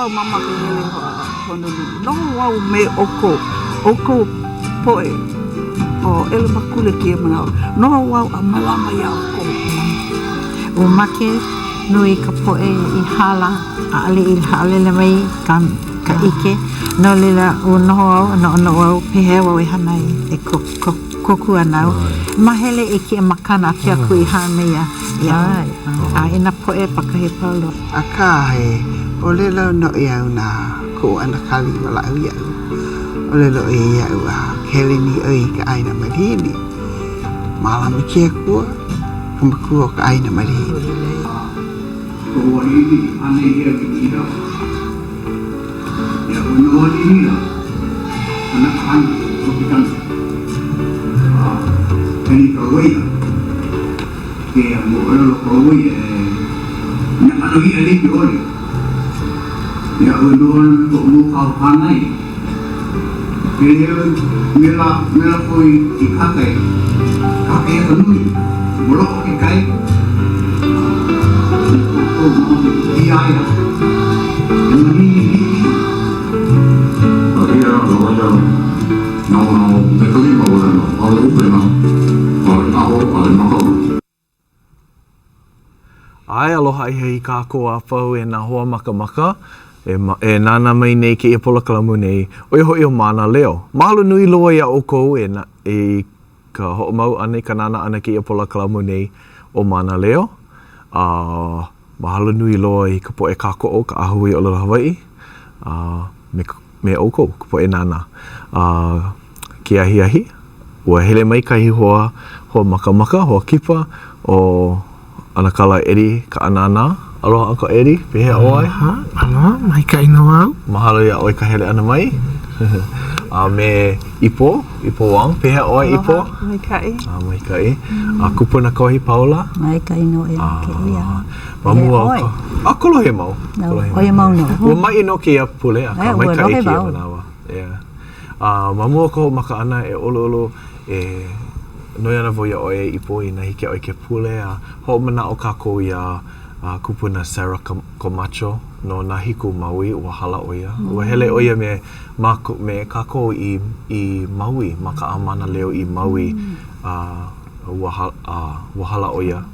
Mama ke hele Honolulu. No wau me oko poe o ele makule kia manao. No wau a malama ia oko. O make nui ka poe I hala a ale I hale le mai ka ike. No lila o noho au no wau pehe wau I hanai e koku anau. Mahele I ki e makana ki a kui hana ia. A ina poe pakahe paulo. Aka he o lelo no iau na ko ana kali wala iau o lelo iau a kelini oi ka aina marini malam kia ko kumku ka aina marini ko ini ane ia kita ya uno ini lah anak anak bukan ini kawai ke mo lo kawai nak lagi ada di oli ya unuan ko mo kau panai mela koi ikakai kakai kanui molo ikai ko mo dia ya ini dia lo ya no bekali mau no kalau upena kalau mau ai aloha I kako a pau e na hoa maka e nana mai nei ke e pola kalamu nei o iho I o mana leo. Mahalo nui loa ia o kou e ka ho mau ane ka nana ana ke e pola kalamu nei o mana leo. Mahalo nui loa I ka po e kako o ka ahui o lora Hawaii. Me o kou ka po e nana. Ke ahi. Ua hele mai kahi hoa maka hoa kipa o ana kala Eri ka anana. Aloha Uncle Eddie, pehe oi. Aloha, mai ka ino au. Mahalo ia oi ka hele ana mai. Me Ipo Wang, pehe oi Ipo. Mai kai. Mai kai. Kupuna kohi Paula. Mai ka ino e ke ia. Mamu au. Kolo he mau. Oi mau no. Ua mai ino ke ia pule a ka mai ka iki ia manawa. Mamu ko maka ana e olo e noi ana vo ia oi Ipo ina hike oi ke pule a ho mana o kako ia kupuna Sarah Camacho no Nahiku Maui ua hala oia. Ua hele oia me kako I Maui, maka amana leo I Maui ua hala oia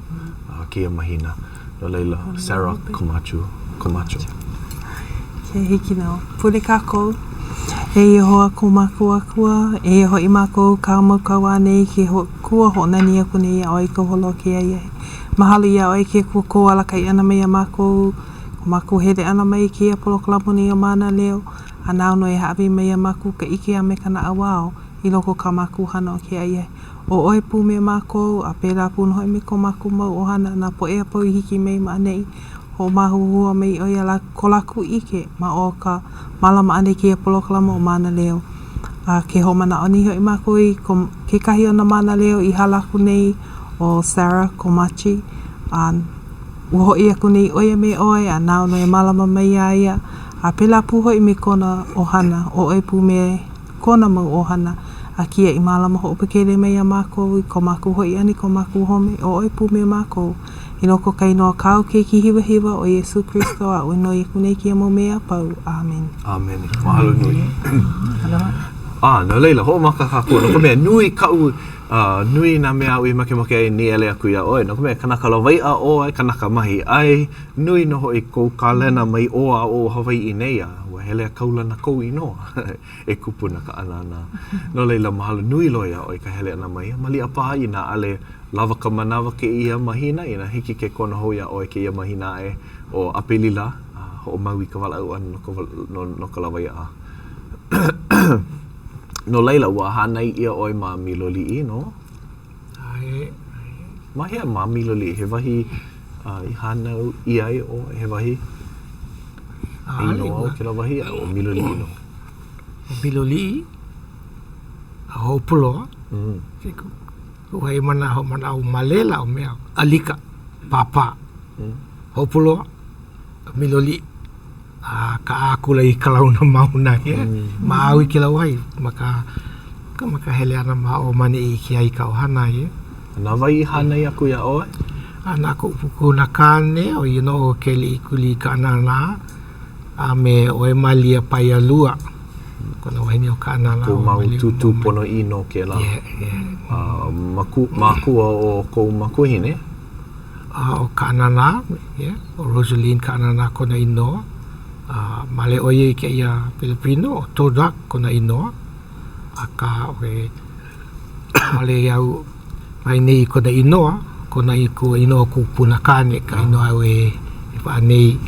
kia mahina. No leila Sarah Camacho. Ke hiki nao. Pule kako e hoa ko mako akua, e hoi mako ka mau nei ke kua ho nani aku nei oi ko holo ke ai. Mahalo ia oi ke ko ala kai ana mai mako hele ana mai ke polo kalamu ni o mana leo anau no e hawi mai mako ka iki a me kana awao I loko ka mako hana o ke ai o oi pu me mako a pela pu no me ko mako mau o hana na po e po hiki mai ma nei o mahu hua mai oi ala kolaku ike ma o ka malama ane ke polo kalamu o mana leo ke ho mana oni hoi mako I ke kahi o na mana leo I halaku nei o Sarah Komachi uho ia kuni oia me oi a nao no e malama mai ia a pela puho I me kona ohana o oi pu me kona mau ohana a kia I malama ho upekele mai a mako ko mako hoi ani ko mako home o oi pu me mako I loko kai noa kau ke ki hiwa o Yesu Kristo a uno I kunei kia mo mea pau. Amen. Amen. Mahalo nui. No leila ho maka kako no kome nui kau nui na mea ui make ai ni ele aku ia oi no kome kanaka lawai a o ai kanaka mahi ai nui no hoi ko kalena mai o a o Hawaii nei a wa hele kaula na kou ino e kupuna ka anana no leila mahalo nui loia oi ka hele ana mai mali apa ina ale lava ka manawa ke ia mahina ina hiki ke kona ho ia oi ke ia mahina e o apelila ho maui ka wala au an no ka lawai a no leila ua hanai ia oi ma miloli'i, no? Ai, Mahia ma miloli'i, he wahi i hanau i ai o he wahi i no au ke la wahi o miloli'i, no? o Biloli, a Hopuloa, Uai mana au malela o mea, alika, papa, Hopuloa, Miloli, ka akula i kalauna mauna kia, ma au i ke lauai, maka hele ana ma o mani i ki ai ka o hana ia. Na wai hanai aku ia oe? Ana ko puku na kane o ino o keli i kuli ka anana, a me o e malia pai a lua. Kona waini o ka anana. Ko mau tutu pono ino ke la. Makua o kou makuhine? O ka anana, o Rosaline ka anana kona inoa. Male oye ke ia Filipino, o Todak kona inoa. Aka oe male iau mai nei kona inoa, kona i ko inoa ku punakane ka inoa oe whanei,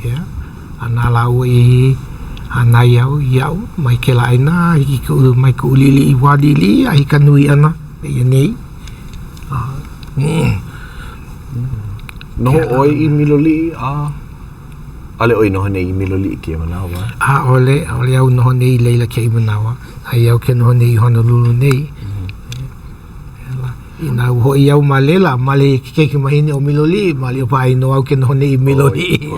ana lau i hanai au iau, mai ke la aina, mai ku ulili i wadili, ahi ka nui ana, e nei. Noho oi i miloli ale oi noho nei i miloli i kia manawa? Ole au noho nei leila kia i manawa, ai au ke noho nei i Honolulu nei. Ina ho i au malela, male ki mahine o miloli, male o pai no au ke noho nei i miloli.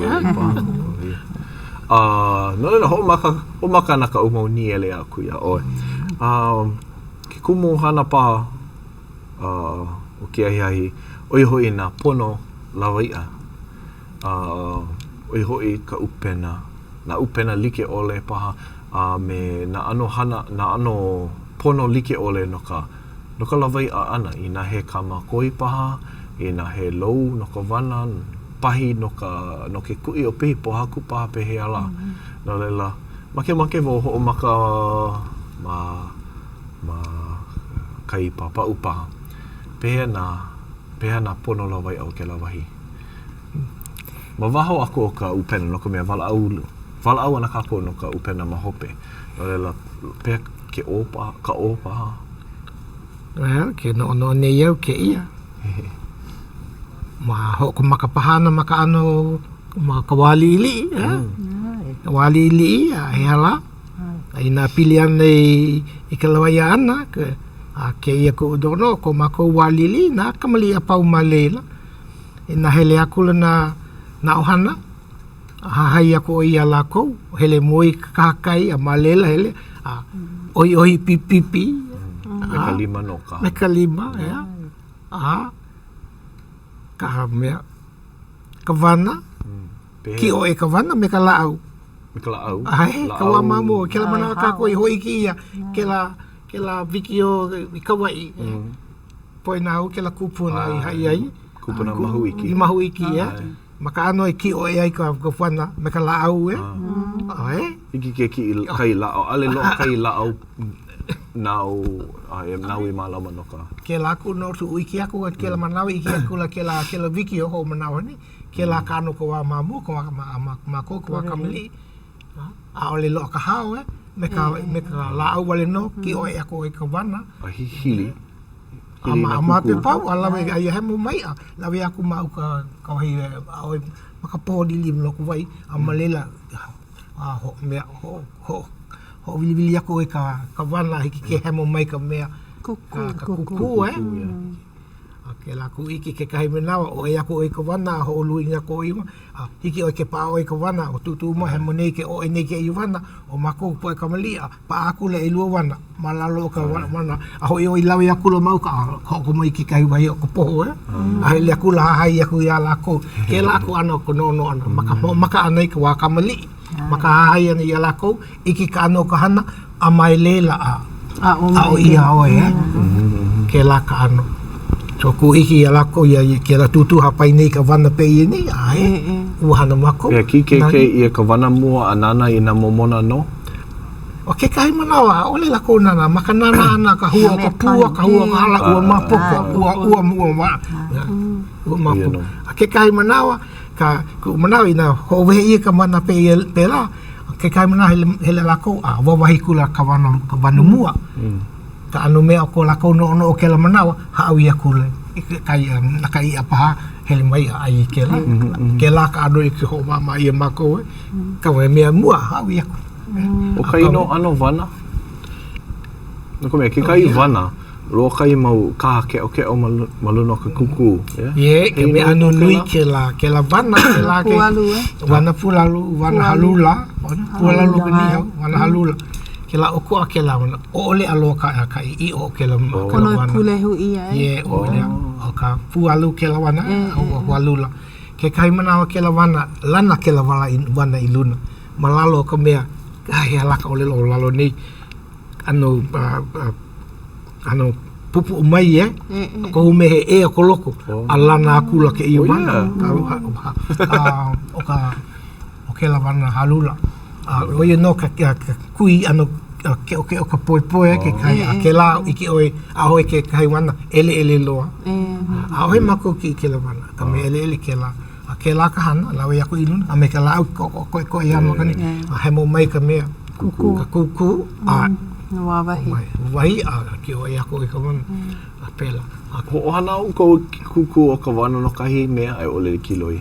No lela ho maka na ka umau ni ele aku ia oe. Ke kumu hana pa o kia hiahi, oi hoi na pono lawaia. Oi hoi ka upena, na upena like ole paha, me na ano hana, na ano pono like ole no ka lawai a ana, i na he kamakoi paha, i na he lou no ka wana, pahi no ke kui o pihi po haku paha pehe ala. No lela, make wo ho o maka ma kai papa upaha. Pehe na pono lawai au ke lawahi. Ma waho aku o ka upena no ka mea wala'au ana kako no ka upena mahope. No lela, pehe ke opa, ka opa. Well, ke no ne iau ke ia. Ma ho ko makapahana maka ano maka walili, walili he ala. Ai na pilian i ke lawaya ana ke ia ko dono ko mako walili na kamali apau malela. Ina hele aku na ohana. Hahai ako i ala ko hele moi kakai a malela hele. Oi pipipi. Meka lima no ka. Meka lima, ya. Ka mea. Kawana. Ki o e kawana, meka laau. Meka laau? Ai, kawa mamu. Ke la mana kako i hoi ki ia. Ke la viki o i kawai. Poe nau, ke la kupuna i hai ai. Kupuna mahu iki. I mahu iki, ya. Maka ano i ki o e ai ka wana, meka laau, ya. Ai. Iki ke ki kai laau. Ale lo kai laau. Nau i malama no ka. Ke la ku no tu iki aku ke la manau iki aku la ke la viki o ho manau ni. Ke la kano ko wa mamu ko ma ko wa kamili. A ole lo ka hao me ka la au wale no ki o e ako e ka wana. A hili. Ama te pau ala me ai he mo mai la we aku mau ka hi o maka po di lim no ku vai amalela. Ho me ho vili ako e ka wana hiki ke hemo mai ka mea kuku ke la ku iki ke kai menawa o e ako e ka wana ho lui nga ko ima hiki o ke pa o e ka wana o tutu mo hemo nei ke o e nei ke i wana o mako po e ka malia pa aku le ilu wana malalo ka wana a ho i lawe aku lo mau ka ko mo iki kai vai o ko po a le aku la hai aku ya la ko ke la aku ano ko no ana maka anai ka wa ka mali maka hai ni ala ko iki kano ka hana a mai lela o ia o ke la ka ano so ku iki ala ko ia ke la tutu hapai nei ka wana pe ni ai u hana mako ki ke ia ka wana mua anana ina momona no o ke kai manawa o le la ko nana maka nana ana ka hua ka pua ka hua ka hala ua mapo ua mua ke kai manawa ka ku manawi na ho we i ka mana pe la ke kai mana hele lako wawahi kula kawana mua ka anu mea o ko lako no o ke la manawa ha awia kule kai nakai apa hele mai ai ke la ka ado ke ho mama ia mako ka we mea mua ha awia o kai no ano vana no come ke kai vana lo kai mau ka ke o maluno ka kuku ke me anu nui ke la vana ke la ke vana pulalu vana halula pulalu ni vana halula ke la oko ke la o ole alo ka i o ke la kono pule hu ia o le o ka pulalu ke la vana o halula ke kai mana ke la vana lana ke la vana iluna malalo ka mea ai ala ka ole lo lalo ni ano pupu mai ko me e ko loko ala na kula ke i mana o ke la vana halula o ye no ka kui ano ke o ka poi ke kai ke la iki o a ho ke kai wana ele loa a ho mako ki ke la vana ka me ele ke la ka hana la we ko ilun a me ka la ko ia mo kani a he mo mai ka me kuku wahi ke o ia ko ka man a pela o hana o ko kuku o ka vana no kahi mea ai ole kiloi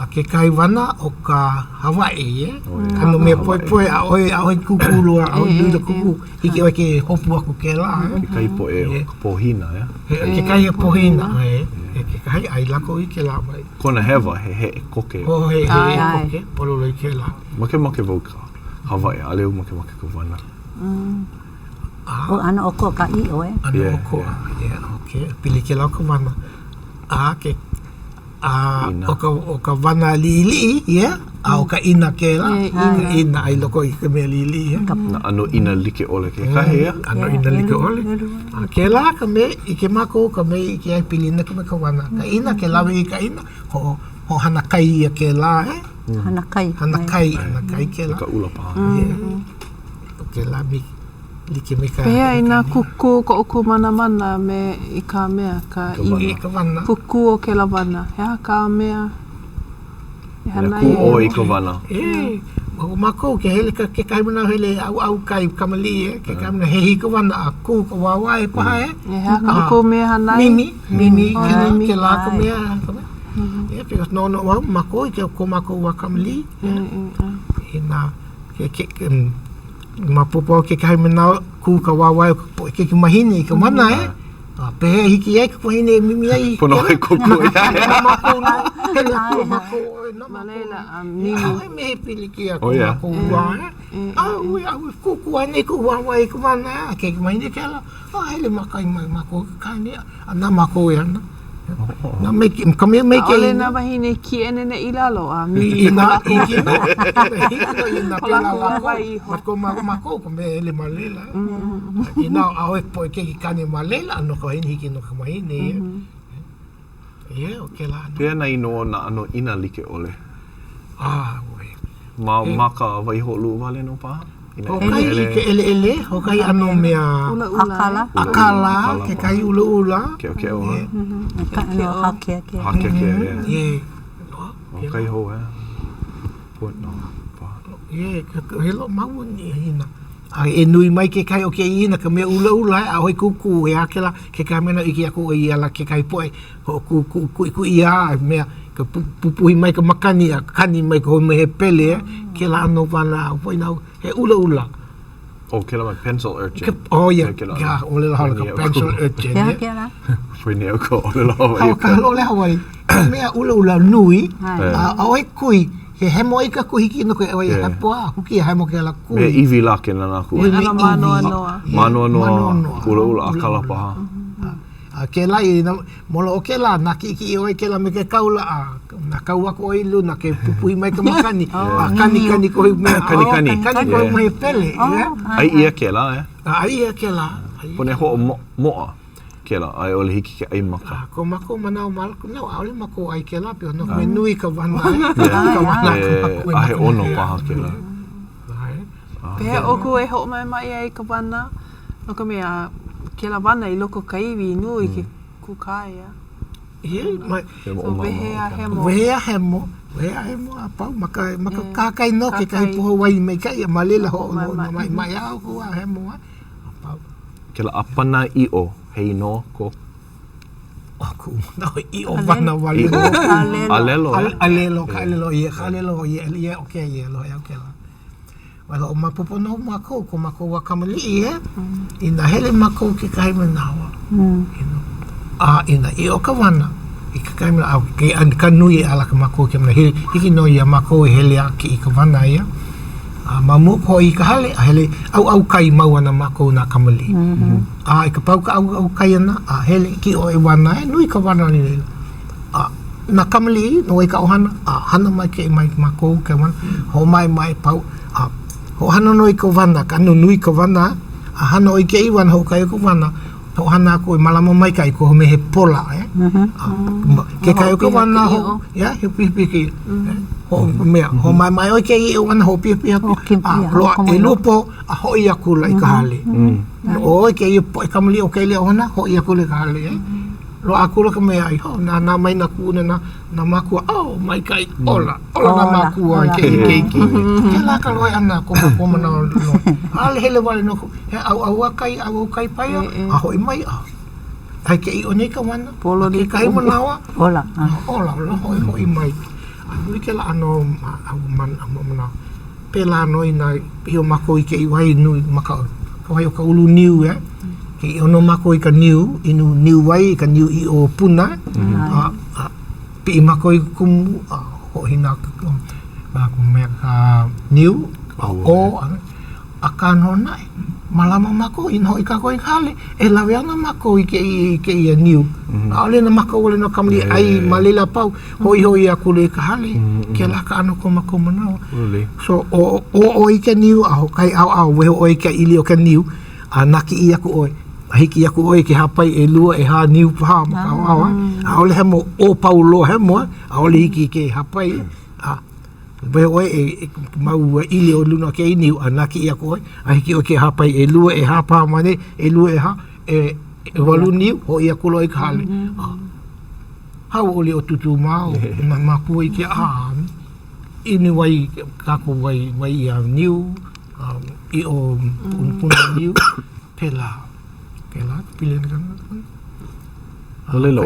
a ke kai vana o ka Hawaii ano me poi a oi kuku lua a oi kuku iki o ke hopu aku ke la ke kai poe o ka pohina ke kai pohina ke kai ai la ko i ke la mai kona hewa he koke he koke polo le ke la make voka Hawaii ale make ka vana o ana oko ka i o ana oko okay pili ke la ko vana ke o ka vana lili o ka ina ke la ina ai loko i ka me lili na ano ina like ole ke kahe ano ina like ole ke la ka me i ke mako ka me i ke ai pili na ka me ka vana ka ina ke lawe i ka ina ho hana kai ke la hana kai ke la ka ula pa ke la mi like me ka pea ina kuku ko uku mana me i ka mea ka i ka vana kuku o ke la vana hea ka mea ku o i ka vana o mako ke hele ka ke kai mana hele au kai kamali ke kai mana hehi ka vana ku ka wawa e pa hea ka uku mea hanai mimi ke la ka mea because no mako ke ko mako wa kamali ina ke mapopo ke kai mana ku ka wawa ke mahini ka mana pe hiki ai ko mahini mimi ai pono e koko mako mako no malela mimi me pili ki ko mako wa ku ane ku wawa ko mana ke mahini ke la hele makai mako kani ana mako ya na me kami me ke ole na bahine ki ene ne ilalo mi ina mako ko me le malela ina au po ke kani malela no ko hin hiki no ko mai ne okay la pe na ino na ano ina like ole we maka vai ho lu vale no pa Hokai ke ele hokai ano mea akala ke kai ula ke o hake hokai ho put no pa hello mau ni ina ai nui mai ke kai o ke ina ka me ula a hoi kuku akela ke kai mena iki aku ia la ke kai poi ku ia mea ka pupui mai ka makani kani mai ko me pele ke la no vana poi na he ula ke la pencil urchin ya ole la ka pencil urchin ya foi ne ko ole la ka ole hawai me ula nui a oi kui he hemo i ka kuhiki no ko e he poa huki hemo ke la kui me ivi la ke na ku mano ula akala pa ke la i molo o ke la na ki oi ke la me ke kaula na kaua ko i lu na ke pupui mai ka makani kani ko me kani ko me pele ai ia ke la ai ke la pone ho mo ke la ai ole hiki ke ai maka ko mako manau mal ko no ole mako ai ke la pe no me nui ka vana ka vana ai ono pa ke la pe o ko e ho mai ai ka vana no ka me ke la vana i loko ka iwi nui ke kukai mai So wehea he mo. Wehea he mo apa maka kakai no ke kai poho wai mai kai malela ho mai au ko he mo apa Ke la apana I o hei no ko aku no I o vana wale alelo ye okay ye lo ya okay wala o mapopo no mako ko mako wa kamali ina hele mako ke kai manawa ina I o kawana I ka kai mana au ke an kanui ala ka mako ke mana hiki no ia mako hele aki I ka wana ia mamu ko I ka hele au kai mau ana mako na kamali I ka pau ka au kai ana hele ki o e wana nui ka wana ni na kamali no I ka ohana hana mai ke mai mako ke wana ho mai pau ho hana no I ka wana ka no nui ka wana hana o I ke I wana ho kai ka wana ho hana ko malama mai kai ko me he pola ke kai ko wana ho ya he pi ki ho me ho mai o ke I wana ho pi lo e lupo ho ia kula I ka hale o ke I po kamali o ke le ona ho ia kula ka hale lo akula ka me ai ho na mai na ku na maku mai kai ola na maku ai ke ke la ka lo ana ko mana no al hele wale no au kai pai ho mai ai ke I one ka wana Polo ke kai manawa Ola. lo ho mai anu ke la ano au mana pela no ina io mako I ke I wai nu maka ka wai ka ulu niu ke ono mako I ka niu wai ka niu I o puna pi mako I kumu ho hina ko me ka niu o akano nai malama mako in ho I ka ko I hale e laweana mako I ke I niu ale na mako ole no kamli ai malela pau hoi aku le ka hale ke la ka ano ko mako mana so o I ke niu au kai au we o I ke ili o ka niu naki I aku oi hiki aku oi ke hapai e lua e ha niu pa ma ka ole hemo o paulo hemo ole hiki ke hapai we oi e mau ili o luna ke niu naki I aku oi hiki o ke hapai e lua e ha pa mane e lua e ha e walu niu ho I aku loi ka hale hau ole o tutu mau na mapu I ke ini wai kako wai niu I o puna niu pela pilih kan Olela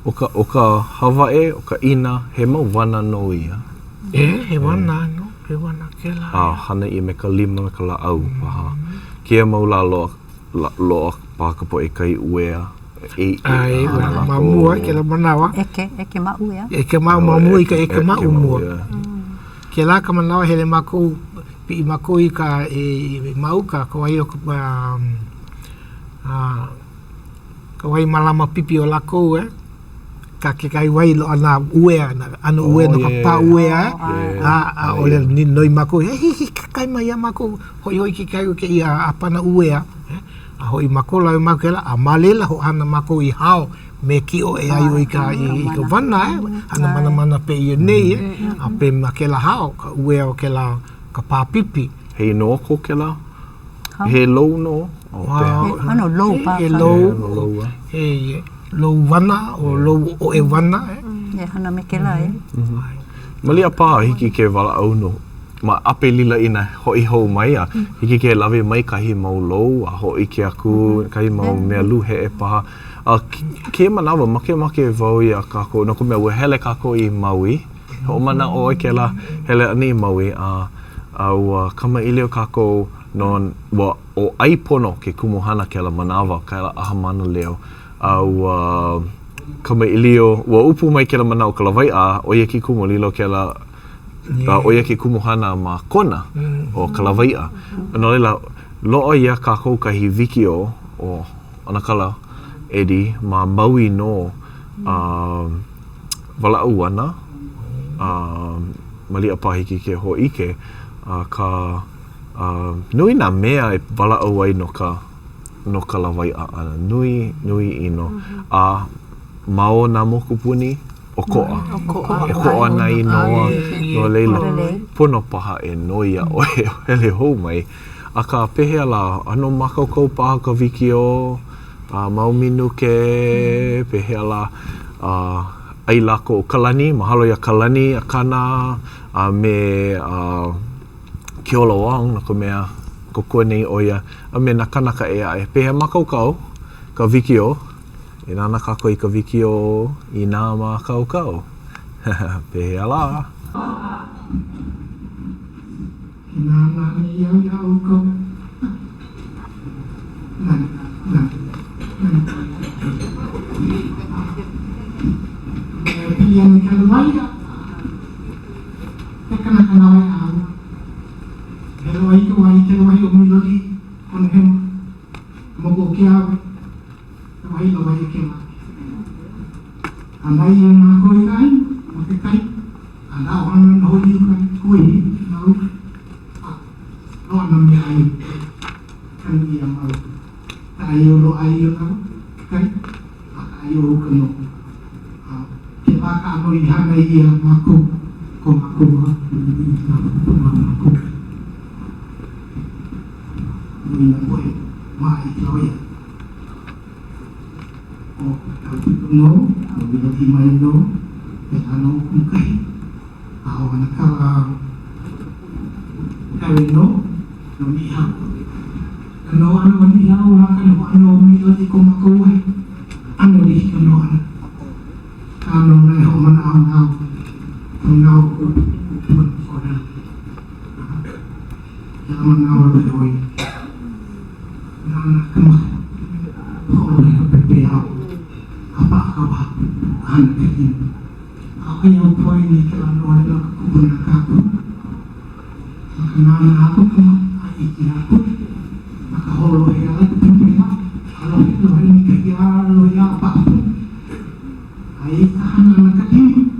o ka Hawaii o ka ina he mau wana no ia he wana no he wana kela hana I me ka lima me ka la au paha kia mau la lo pa ka po e kai uea ai mamua ke la manawa Eke mau ya. eke mamu I ka eke mau mua ke la ka manawa hele mako pi mako I ka mau ka ai o ka wai malama pipi o lako ka ke kai wai lo ana ue ana ue no ka pa ue ole ni noi mako ka kai mai mako hoi ki kai ke ia apana ue hoi mako la mako la amalela ho ana mako I hao me ki o e ai o I ka vana ana mana pe I nei a pe makela hao ka ue o ke la ka pa pipi hei no ko ke la he low no Ano low pa. Low wana o e wana hana me ke la Malia pa hiki ke wala au no ma ape lila ina hoi hou mai hiki ke lawe mai kahi mau low hoi ke aku kahi mau mea lu he e paha ke manawa make vau ia kako no ko mea ue hele kako I Maui ho mana o ke la hele ani Maui au kama ilio kako non o aipono ke kumuhana ke la manawa ka la ahamana leo au kama ilio wa upu mai ke la manao ka la vai o ia ki kumulilo ke la o ia ki kumuhana ma kona o ka la vai no lela lo ia ka ko ka hiviki o ona kala edi ma Maui no wala uana mali apa hiki ke ho ike ka nui na mea e wala au ai no ka lawai ana nui ino mao na mokupuni o koa e koa na inoa no leila pono paha e noia o hele hou mai a ka pehea la ano makau paha ka wiki o mau minuke pehea la ai lako o Kalani, mahalo ia Kalani, a kana, me Ke Ola Wang, na ko mea, ko kua nei oia, a me nakanaka e ai. Pehe makaukau, ka wikio, e nana kako i ka wikio i nā makaukau. Pehe ala. Nana iau iau ko. Yang kalawaya, tekana kalawaya au. Kalawaya ko wai kalawaya umulori konhem mogokiawe. Kalawaya kalawaya kema. Anai na ko ikai, makikai. Ana orang na hoi kan kui nau. No anam ya ai. Kan dia mau. Ayo lo ayo nau. Kai. Ayo keno. Baka mo ihana iya maku ko maku maku ni na boy mai loya o no no di mai no e ano kung kai aw nakala kai no ni ha ano ni ha wa ano mi lo di ko maku ai ano di ko no ano na ho manao pun ora ya manao le hoy na kama ho le pepe apa an ketin ako yung poi ni kala no ala ko na ka ko na ako ko ai ki ako makaholo ya ala pepe alo ito ni kaya lo ya pa ai kahanan katim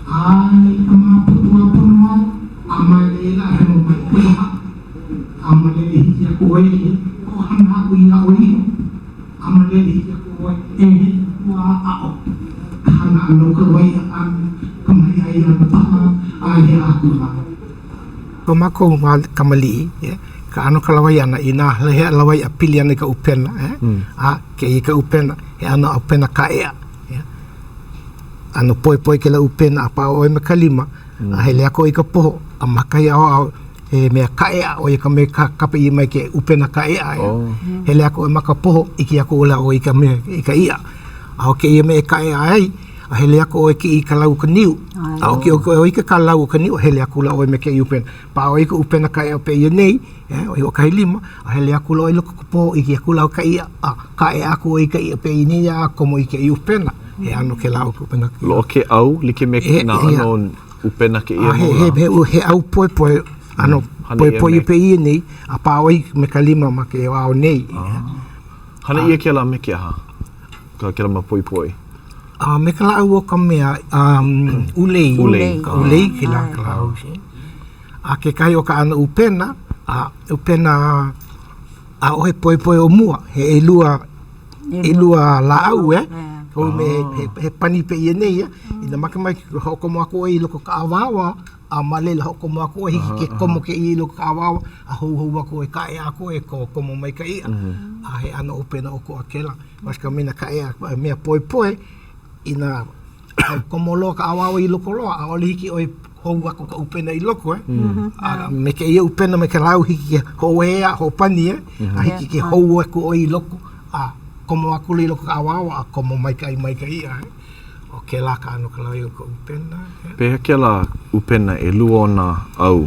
ai kama putua punwa amalela hemo mai puha amalele hija kuwai ko hana kuina oi amalele hija kuwai wa ao kana no kuwai an kamai ai na pa ai aku la Pemako kamali ka ano kalawai ana ina lehe lawai apilian ka upena ke ka upena e ano upena ka e ano poi ke la upena apa o me kalima a hele ako i ka poho a makai ao e me ka e o i ka me ka pe i mai ke upena ka e hele ako e maka poho i ki ako ola o i ka me i ka ia a o ke i me ka e ai a hele ako o ki i ka lau ka niu a o ki o i ka lau ka niu hele ako la o me ke i upena pa o i ka upena ka e o pe i nei o i o ka lima a hele ako la o i loko ka poho i ki ako lau ka ia a ka e ako o i ka i pe i nei a komo i ke i upena e ano ke lau upena ki lo ke au like me na ano upena ke ia he au poi ano poi pe i nei a pa oi me kalima ma ke au nei hana ia ke la me ke ha ka ke la ma poi me kala au ka mea ulei ke la kala a ke kai o ka ana upena a o he poi o mua he elua la au ko me he pani pe i nei ina makamai ho ko mo ko i loko ka awawa a malela ho ko mo ko hi ke komo ke i loko ka awawa a ho ko e ka e ako e ko komo mai ka i a he ana upena o ko akela mas ka mina ka e me poi ina komo lo ka awawa i loko lo a oli ki o ho ko ka upena i loko a me ke i upena me ka lau hiki ho e ho pani a hiki ke ho ko i loko a como aku li loko awawa como mai kai ia o ke la ka no ka lai ko upena pe ke la upena e luona au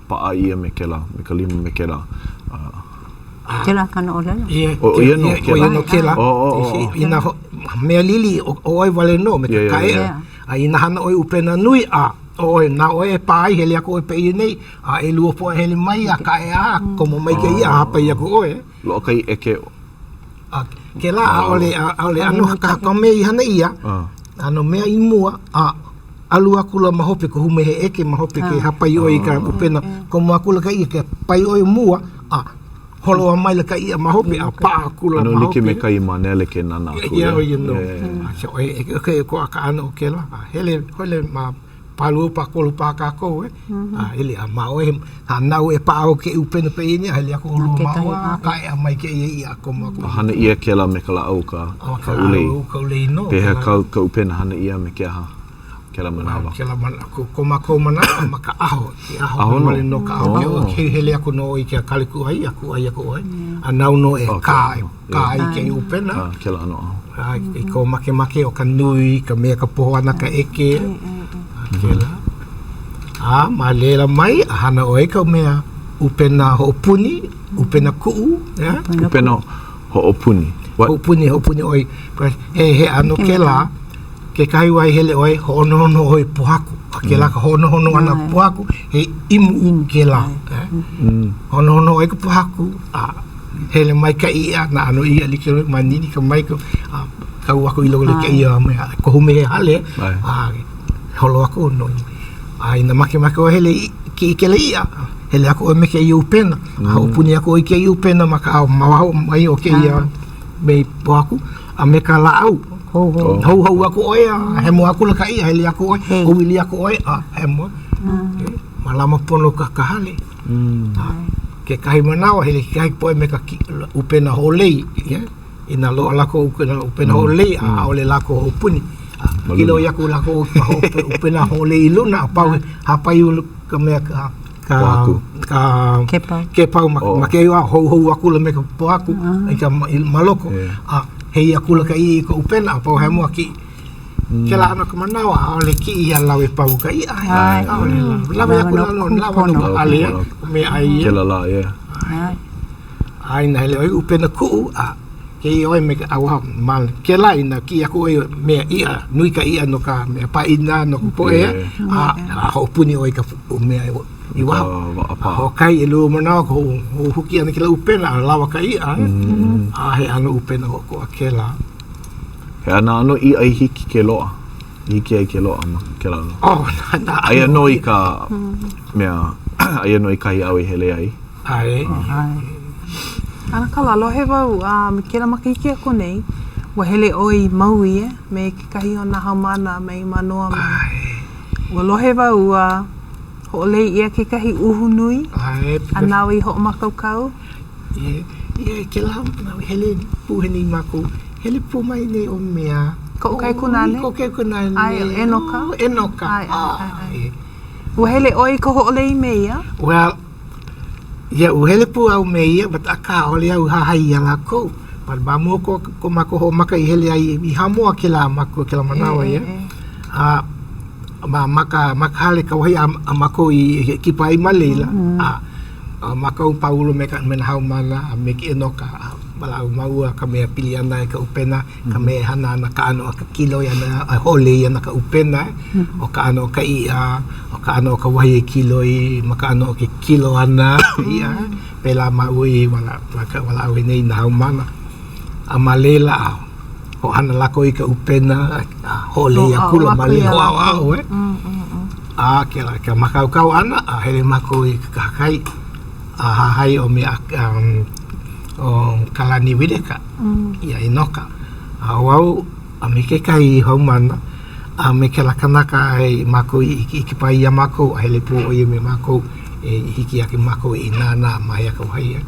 pa ia me ke la me kalima me ke la ke la kana ola o ia no ke la ina me lili o ai vale no me kai a ina hana oi upena nui a o na o e pai hele ko pe nei a e luo po hele mai a kai a como mai kai a pa ia ko lo kai e ke ke la ole ano ka me hana ia ano me i mua a alua kula mahope ko hume he eke mahope ke hapai o i ka upena como akula ka i ke pai o mua a holo mai la ka i mahope a pa kula mahope no like me kai manele ke nana ku ia o no so e ko ka ano ke la hele ma palu pa ko pa ka ko ele a mau e hanau e pa o ke upena pe ini ele ko lo mau ka e mai ke ia ko ma ko hana ia ke la me kala au ka ule no pe ha ka upena hana ia me ke ha ke la manawa ke la man ko mana maka aho ke aho no ka o ke hele ko no i ke kaliku ai aku ai anau no e ka ai ke upena ke la no ai ko make o kanui ka me ka pohana ka eke kela malela mai hana oi ka mea upena hopuni upena ku ya upena hopuni hopuni oi he ano kela ke kai wai hele oi hono oi pohaku akela ka hono ana pohaku he imu kela hono oi ka pohaku hele mai ka ia na ano ia likelo manini ka mai ko ka wako ilo le ka ia me ko hume hale holo ako no ai na make o hele ki ke le ia hele ako me ke iu pena au puni ako ke iu pena maka mau mai o ke ia me poaku a me ka la au ho ako oi he mo aku la ka ia hele ako oi o wili ako oi he mo malama pono ka hale ke kai mana hele kai po me ka upena hole ya ina lo ala ko upena hole a ole la ko puni kilo ya ko la ko upena hole iluna pa hapai ka me ka ke pa ma ke ho aku la me ka po aku ka maloko hei aku la ka i ko upena pa he mo ki ke la ana ka manawa ole ki ia lawe pa ka i lawe aku no ale me ai ke la ya ai na le upena ku ke oi me awa mal ke la ina ki aku me ia nui ka ia no ka me pa ina no po ho puni oi ka me i wa ho kai elu mana ko huki ana ke la upena lawa ka ia he ana upena ko ke la he ana no i ai hiki ke loa hiki ai ke loa ma ke la no na ai no i ka me ai no i kai au hele ai ana kala lohe wau ke la makiki ako nei wa hele oi maui me ke kahi o na hamana me manoa mai wa lohe wau ho lei ia ke kahi uhu nui anawi ho makaukau ke la hele pu heni mako hele pu mai nei o mea ko kai kunane ai enoka wa hele oi ko ho lei me ia well ya uhele pu au meia but aka ole au hai ala ko but ba mo ko mako ho maka i hele ai i hamo akela mako kela manawa ya maka hale ka wai mako i ki pai malela maka paulo me ka men hau mana me ki enoka bala mau ka me piliana ka upena ka me hana na ka ano ka kilo ya na hole ya na ka upena o ka ano ka ia o ka ano ka wai kilo i maka ano ke kilo ana ia pela mau i wala we nei na mana amalela o hana la ko i ka upena hole ya kula male ho ke la ka maka ka ana hele mako i ka kai hai o me o kalani wideka ia inoka au me ke kai homana me ke la kanaka ai mako i ki pai ya mako hele pu o me mako hiki ya ki mako i nana mai ka hai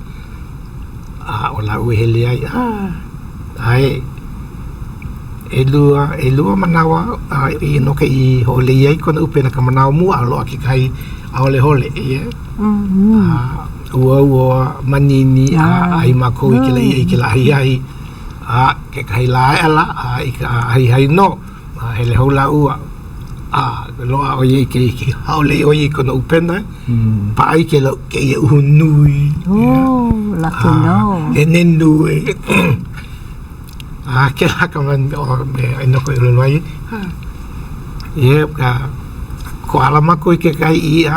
o la u hele ai elua manawa i no ke i hole ai kona upena ka manawa mu alo ki kai hole ia ua manini ai mako i ke la ai ke kai la ala i ka ai no hele hola ua lo o ye ke haole o ye kono upena pa ai ke lo ke ye unui lucky no enenui ke la ka man o me no ko lo ai ye ka ko ala mako ke kai i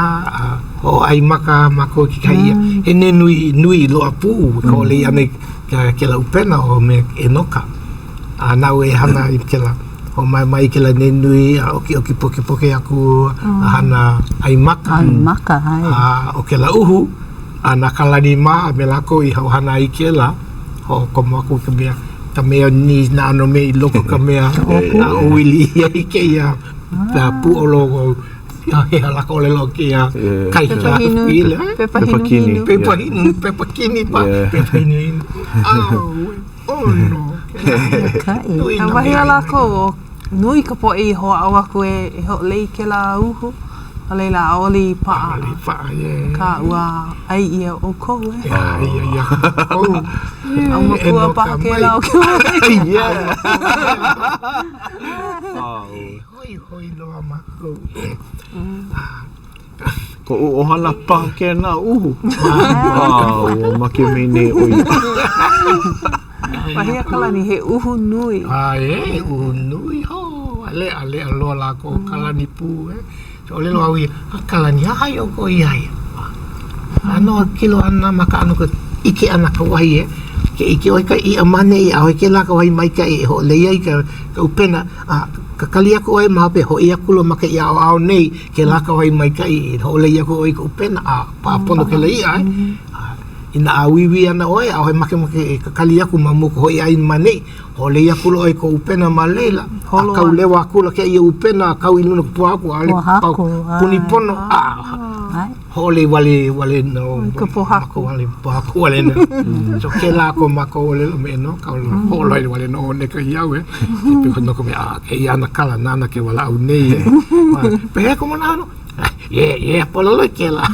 o ai mako ki kai ene nui lo apu ko le ane ke la upena o me enoka na we hana i ke la o mai ke la nui o ki poke aku hana ai maka hai o ke la uhu ana kala ni ma me la ko i hana i ke la o como aku ke me ta me ni na no me loko ka me o wili i ke ya pu o logo he ala ko le lo ki a kai ka ile Pepa hinu. pepa kini pa pepa hinu oh no Wahi ala ko, nui ka po e ho awa ko e ho lei ke la uhu. A leila aoli paa. Ka ua ai ia o ko e. Ia. Oh. Au makua paha ke la o ke Yeah. Hoi loa mako. Ko ohana pa ke na uhu. Make me ne oi. Wahia kalani he uhu nui. Uhu nui ho. Ale aloa la ko kalani pu so ole loa ui kalani hai o ko iai. Ano kilo ana maka anu ko ike ana ka wahi ke ike oi ka I amane I au ke la ka wahi mai ka ho le iai ka upena ka kalia ko ai mape ho ia kulo maka I au nei ke la ka wahi mai ka ho le ia ko oi ka upena pa pono ke le ia ina awiwi ana oi au make ka kalia ku mamu ko ai mane ho le ia kulo oi ko upena malela ka lewa kulo ke ia upena ka iluna ko aku ale puni pono ho le wale no ko pohaku wale no so ke la ko mako le me no ka ho le wale no ne ka ia we pe ko no ko me ke ia na kala nana ke wala au nei pe ko mana no ye polo le ke la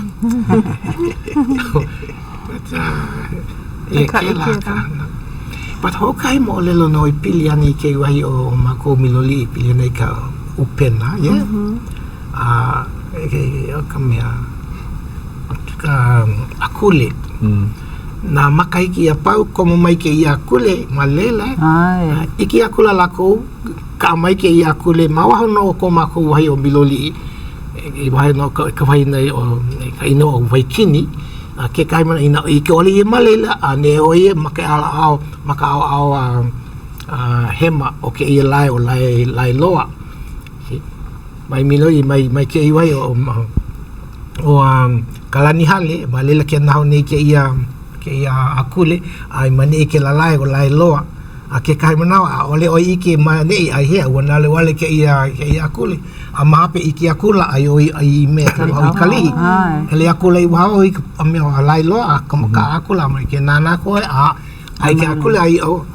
But hokai mo lelo no piliani ke wahi o mako miloli piliani ka upena ke kamea ka akule na makai ki apau como mai ke ia akule malela iki akula lako ka mai ke ia akule mawa no ko mako wahi o miloli I wahi no ka wahi nei o ka ino o waikini ke kai mana ina I ke oli I malela ne oie maka au hema o ke ia lai o lai loa mai miloi mai ke iwai o kalani hale malela ke nao nei ke ia akule ai mani ke lalai o lai loa ke kai mana ole o ike mani ai he wana le wale ke ia akule mape iki akula ai me o kali ele akula I wa o me lai loa ka akula mai ke nana ko ai ke akula ai o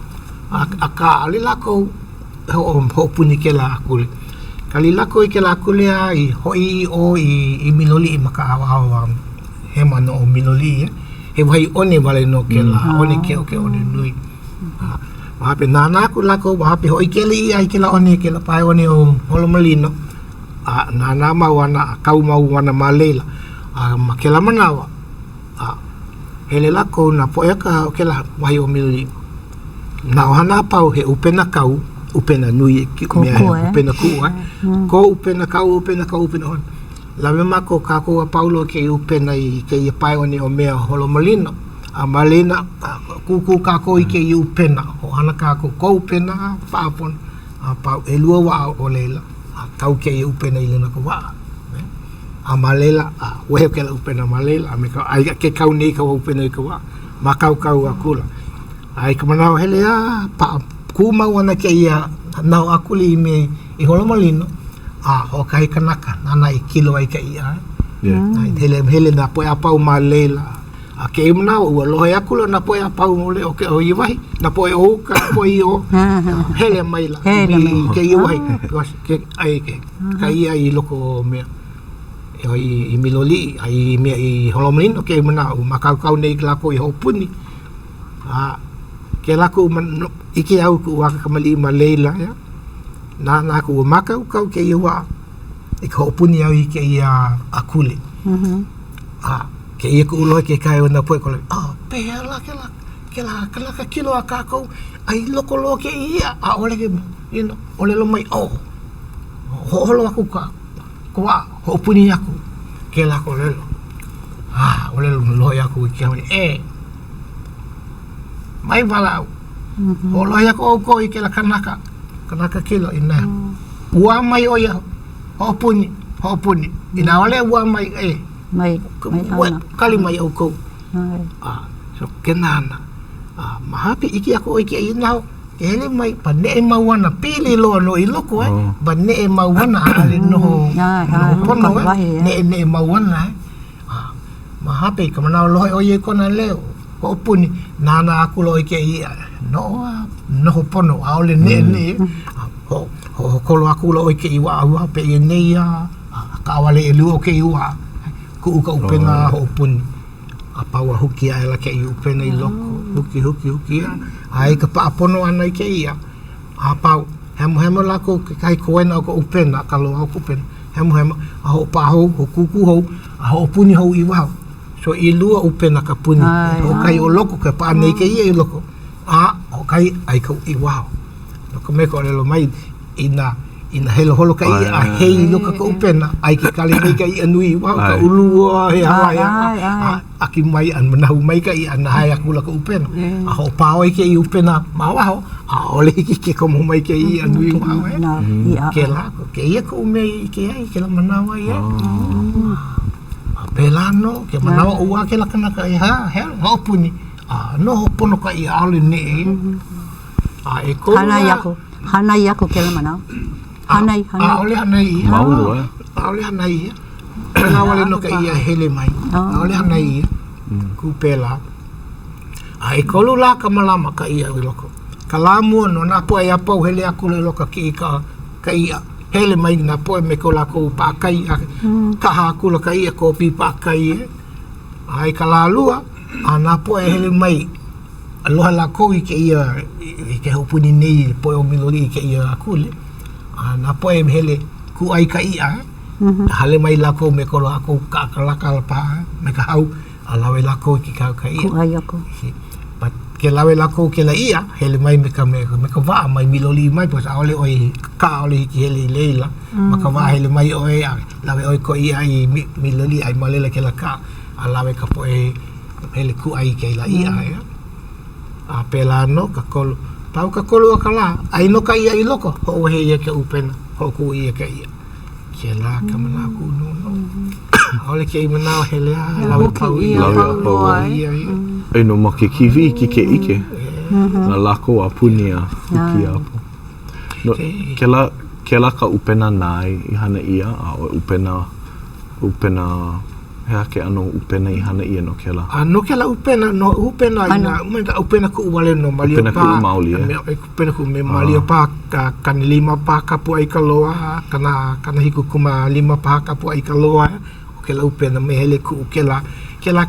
aka ali lako ho puni ke la akule kali lako ke la akule ai hoi o I minoli maka awa he mano o minoli he vai one vale no ke la one ke o ke one nui mape nana ko lako mape hoi ke li ai ke la one ke la pai one o holo malino nana mawana kau mawana malela makela manawa hele lako na poeka o ke la vai o minoli na hana pau he upena kau upena nui upena ku ko upena kau upena on la mema ko ka ko paulo ke upena I ke I pai oni o mea holo malino malina ku ka ko I ke upena o hana ka ko upena papon pa elua wa o lela kau ke upena I luna ko wa malela we ke la upena malela me ka ai ke kau nei ka upena I ko wa ma kau akula ai ka mana hele pa ku mawana ke ia nau akuli me I holo malino o kai kanaka nana I kilo ai ka ia hele na po apa malela ke mana o lo ya kulo na po apa mole o ke o iwai na po o ka po io hele maila ke iwai ke ai ke kai ai loko me I miloli ai me I holo malino ke mana o makau nei lako I hopuni ke lako ike au ku waka kamali malela ya na ku maka kau ke iwa I ka hopuni au I ke ia akule ke ia ku ulohe ke kai ona poe kole pehela ke la ka kilo aka kau ai loko ke ia ole ke ole lo mai holo aku ka ko hopuni aku ke la ko lelo ole lo ya ku ke mai valau olo ya ko ke la kanaka kilo ina wa mai oya hopuni ina ole wa mai mai kali mai o ko so kenana mahapi iki ako iki ina ele mai pa ne e mawana pili lo no I loko ba ne e mawana ale no pono ne mawana ma hape ka mana lo o ye kona leo ko puni nana aku lo ke I no pono ale ne ko lo aku lo ke I wa pe ne ya ka wale e lu ke I wa ku ka upena ho puni apa wa huki ai la ke I upena I loko huki ai ka pa pono ana ke ia apa hemo la ko kai koena ko upena kalo aku pen hemo ho pa ho kuku ho ho puni ho I wa so I lua upena ka puni o kai o loko ka pa nei ke ia I loko o kai ai ko I wa no ko me ko le lo mai ina helo holo ka ia a hei loka ka upena ai ki kali mai ka I anui wa ka ulua he hawa aki mai an manahu mai ka I an hai aku la ka upena a ho pao ke I upena ma wa ho a ole ki ko mo mai ke I anui wa ke la ko ke ia ko me ke ai ke la manawa ia pelano ke manawa ua ke la kana ka ha ho puni no ho pono ka I ale ne e ko hana yako ke la manawa Hanai. Ole hanai. Maulu Ole hanai. Na wale no ka ia hele mai. Ole hanai. Ku pela. Ai kolu la ka malama ka ia I loko. Ka lamu no na po ia po hele aku le loko ki ka ia hele mai na po me ko la ko pa kai ka ha aku ka ia ko pi pa kai. Ai ka la lua ana po hele mai. Aloha la ko I ke ia ke hopuni nei po o milori ke ia aku le. Na poe hele ku ai ka ia hale mai la ko me ko la ko ka pa me ka hau alawe la ko ki ka ia ku ai ako but ke lawe la ko ke la ia hele mai me ka va mai miloli mai pues ole oi ka ole ki hele leila maka va hele mai oi lawe oi ko ia I miloli ai malela ke la ka alawe ka poe hele ku ai ke la ia a pelano ka kol Pau ka kolo akala, ai no ka ia I loko, ho he ia ke upena, ho ku ia ke ia. Ke la ka mana ku no. Ole ke I mana hele lawe pau ia. Ai no ma ke kiwi ki ke ike. Na lako a punia ki apo. No ke la ka upena nai I hana ia a upena hea ke ano upena I hana ia no ke la. No ke la upena ina umenta upena ku wale no malia pa. Upena ku mauli Upena ku me malia pa kan lima pa ka pu ai kaloa kana hiku kuma lima pa ka pu ai kaloa. Ke la upena me hele ku ke la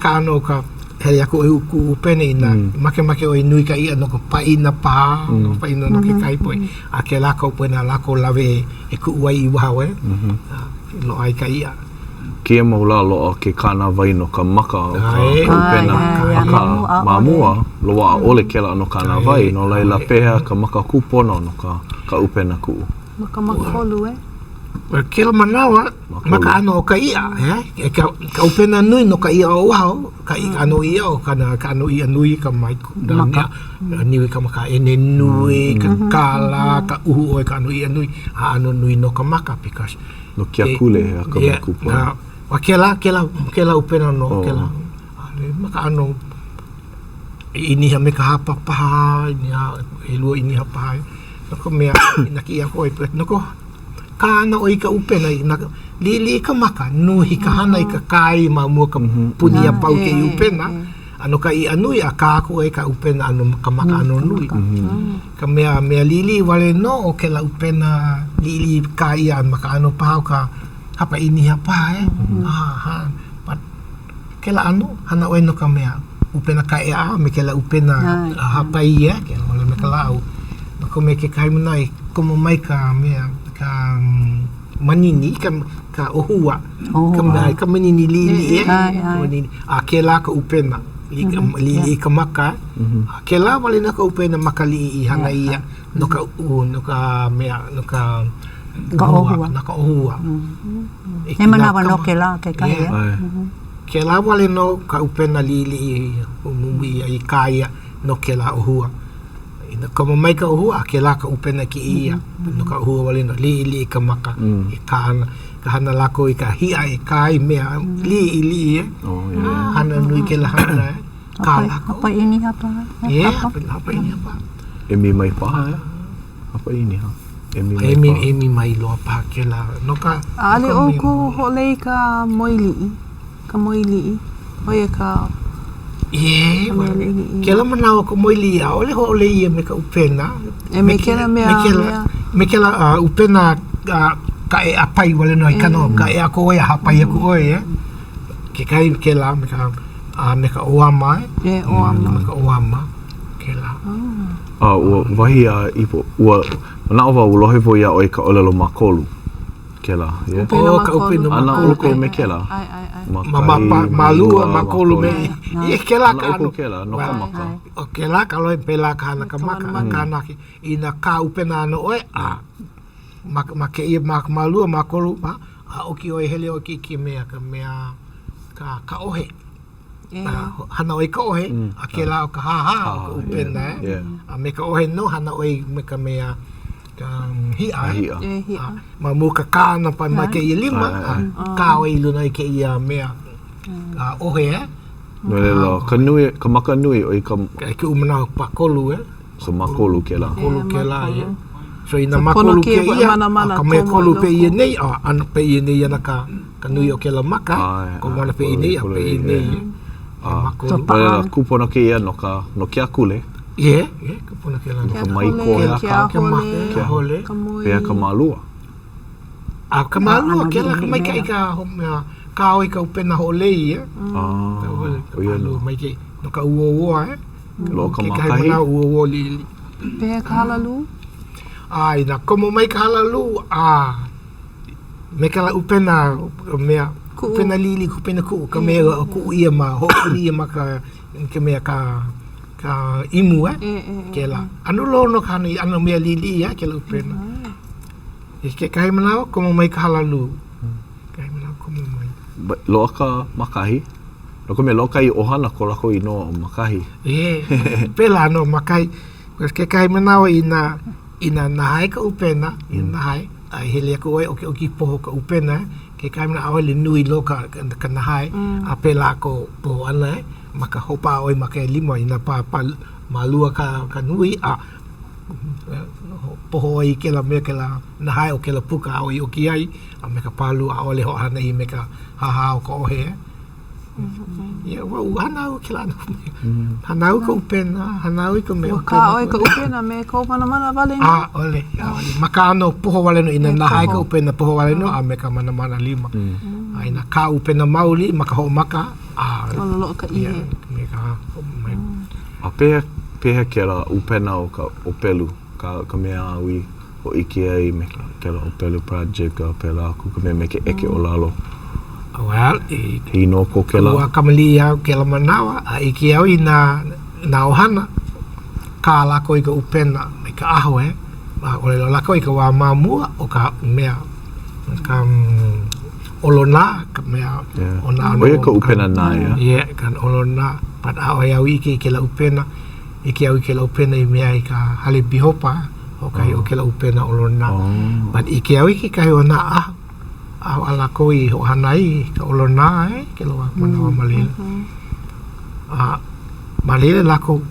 ka ano ka hele aku ku upena ina make o nui ka ia no ko pa ina pa pa ina no ke kai poi. A ke la ka upena la ko lave e ku wai I wawe. Lo ai ka ia. Kia maula loa ke kāna vai no ka maka o ka upena maka mamua loa ole ke la no kāna vai no leila pēhea ka maka kupono no ka upena ku. Maka makolu Ke la manawa maka ano ka ia ka upena nui no ka ia o wao ka ano ia o ka ano ia nui ka mai niwi ka maka ene nui ka kala ka uhu o ka ano ia nui ano nui no ka maka because no kia kule hea ka kupono. Wa ke la upena no ke la maka ano ini me ka hapa pa ini elu ini hapa no ko me na ki ko e no ko kana o ka upena na lili ka maka no hi ka hana ka kai ma mo ka punia pau ke upena ano ka I anui a ka ko e ka upena ano ka maka ano nui ka me lili wale no o ke la upena lili ka ia maka ano pa ka hapa ini hapa but ke la ano hana o no ka me upena ka ia me ke la upena hapa ia ke ole me ka lau no ko me ke kai mai ko mo mai ka me ka manini ka ohua ka manini lili a ke la ka upena lili ka maka ke la wale na ka upena maka li I hana ia no ka naka ohua e manawa no ke la ke kai ke la wale no ka upena lili umumi I kai no ke la ohua ina ka mai ka ohua ke la ka upena ki ia no ka ohua wale no lili ka maka ka hana lako I ka hia I kai mea li hana nui ke la hana ka lako apa ini apa apa ini apa Emi mai paha apa ini ha? Emi mai loa paha ke la. No ka. Ale o ko holei ka moili. Ka moili. Oia ka ke la manawa ko moili a ole ho ole ia me ka upena. Me ke la me ke la upena ka e apai wale no ikano ka e ako ia hapai aku oi ke kai ke la me ka oama me ka oama ke la wahi ipo ua na ova ulohe vo ia oi ka olelo makolu ke la ka upena ana uko me ke la malua makolu me ke la ka no ke la no ka maka o ke la ka loe pela ka na ka maka ka na ki ina ka upena no oi make ia malua makolu o ki oi hele o ki mea ka mea ka ohe hana oi ka ohe a ke la o ka haha o ka upena a me ka ohe no hana oi me ka mea ka hia ma mu ka na pa ma ke ia lima ka oi luna ke ia mea ka ohe no le lo ka nui ka maka nui oi ka ke umana pa kolu so makolu ke la so ina makolu ke ia ka me kolu pe ia nei ana pe ia nei ana ka nui o ke la maka ko mana pe ia nei a pe ia nei makolu pa kupona ke ia no ke akule kupona ke la ka mai ko ke hole pe ka malua ka malua ke la ka mai ka oi ka upena hole ia o ia no mai ke no ka uo lo ka makahi ka mana uo li pe ka halalu ai na como mai ka halalu me ka la upena mea upena lili upena ku ka mea ku ia ma ho ia ma ka mea ka imu ke la anu lo no ka ni anu mea lili ke la upena ke kai mana como mai ka halalu kai mana como mai lo ka makahi lo ka me lo kai ohana ko la ko ino makahi pela no makai ke kai mana ina nahai ka upena ina nahai ai hele ko o ki poho ka upena ke kai mana ole nui lo ka nahai a pela ko po ana maka hopa oi maka limo ina pa malua ka nui poho ai ke la me ke la nahai o ke la puka oi o ki ai a me ka palu a ole ho ana i me ka haha o ko he hanau ke la hanau ko upena hanau ko me ka oi ka upena me ko mana vale ole maka no poho vale no ina nahai ko upena poho vale no a me ka mana lima ai na ka upena mauli maka ho maka lo ka ia me ka a pe ke la upena o ka opelu ka me awi o iki ai me ke la opelu project ka pela ku ka me ke eke o lalo well no ko ke la kamalia ke la manawa a iki au ina na ohana ka la ko i ka upena me ka aho ole la ko i ka wa mamua o ka mea ka olona ka mea ona o ka upena na kan olona pat au ia iki ke la upena iki au ke la upena i mea i ka hale bihopa o ke la upena olona but iki au iki ka ona au ala koi ho hanai ka olona ke lo manawa malila malila la ko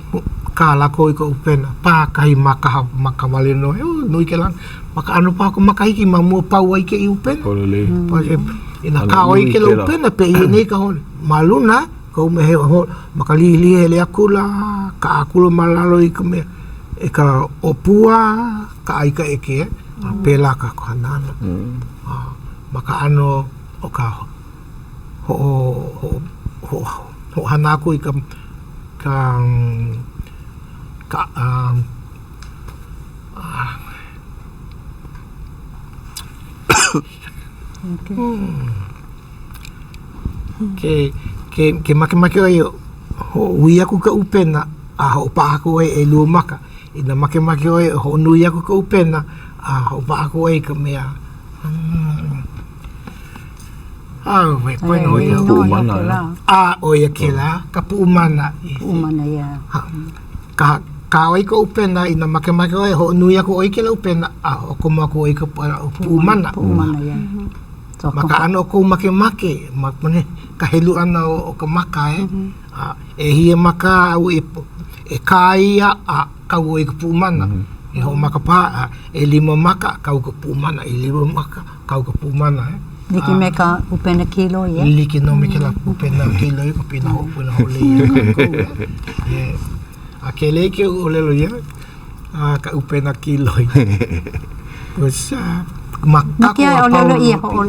ka la koi ko upena pa kai maka malino nui ke lan maka anu pa ko maka iki mamu pa wai ke upena pa ina ka oi ke lo upena pe ni ka hon maluna ko me ho maka li hele akula ka akula malalo i ka me e ka opua ka ai ka eke pela ka ko hanana maka ano o ka ho hanaku i ka ke make oi ho ui aku ka upena a ho pa aku e lu maka ina make oi ho nui aku ka upena a ho pa aku e ka mea we poin o ia umana o ia ke la ka pu umana ia ka oi ko upena ina make oi ho nui aku oi ke la upena a o ko ma ko oi ka pu umana ia maka ano ko make makmane ka helu ana o ka maka e hie maka au e kāia a kau e ka pūmana. E ho makapā e 5 maka kau ka pūmana, e 5 maka kau ka pūmana. Liki me ka upena kilo ia. Liki no me ke la upena kilo i ka pina ho puna ho le. A ke le ke o lelo ia ka upena kilo i. Pues Naki ai o lelo ia ho